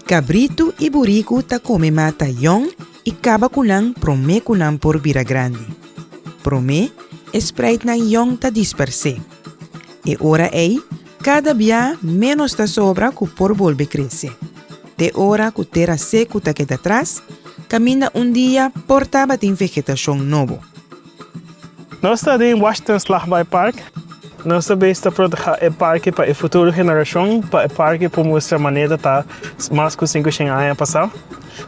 Cabrito e burico ta come mata yon e caba kulang prome kulang por bira grande. Prome, espreit na yon ta disperse. E ora ei, cada dia menos ta sobra ku por volve cresce. De ora ku terra seco ta queda atrás, camina dia portaba tin vegetação novo. Nós estamos em Washington Slagby Park. Nós estamos a proteger o parque para a futura geração, para o parque para mostrar a maneira tá mais que 500 anos passado.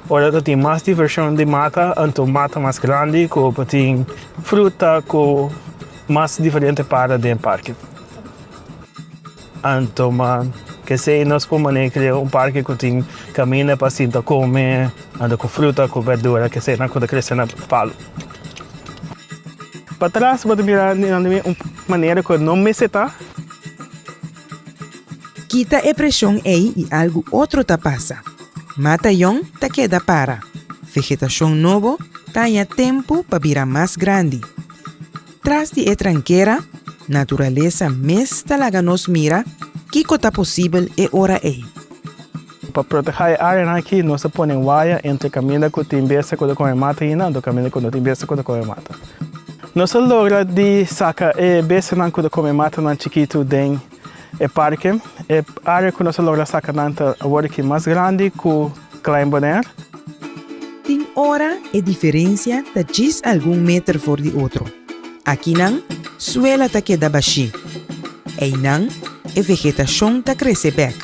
Agora tem mais diversão de mata, então mata mais grande, com tem fruta, com mais diferente para dentro do parque. Então, que se nós podemos criar parque que tem caminho para se comer, anda com fruta, com verdura, que se não pode crescer na palo. Para trás, pode mirar uma maneira que não me seta. Quita a pressão aí e algo outro ta passa. Mata yon ta queda para. Vegetação novo tenha tempo para virar mais grande. Tras de tranqueira, natureza mesta laga nos mira que está possível e ora é. Para proteger a área aqui, nós põe waia entre caminho que tem besta quando come mata e não, caminho que não tem besta quando come mata. Nós logra de sacar besta não quando come mata não chiquito dentro do parque. A área que nós logra sacar não agora que mais grande que klein boner. Tem hora e diferença de 10 algum metro for de outro. Aqui não, suela ta queda baixi. Ei não, e vegetação ta cresce back.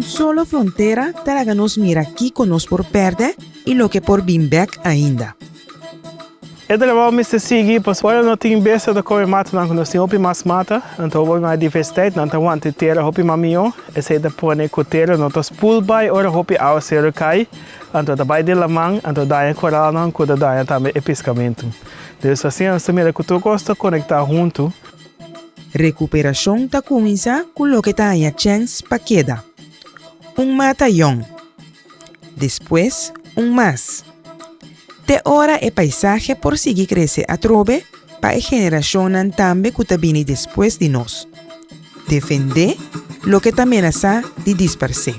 Solo fronteira ta nos mira aqui que nos por perde e lo que por bim back ainda. É legal me seguir, pois agora não tem besta de comer mata, não nós temos mais mata, então houve mais diversidade, não tem onde ter houve mais melhor, esse de pôr com ter, não tem pool by, ora houve ao ser cai, então daí de lamang, então daí coral não, quando daí também é pescamento. Então assim, essa maneira que tu gosta conectar junto. Recuperação ta começa com o que tá a chance para queda. Mata yon. Depois, mais. De hora e paisaje por seguir crescer a trove para a geração também que viene depois de nós. Defender lo que também amenaza de dispersar.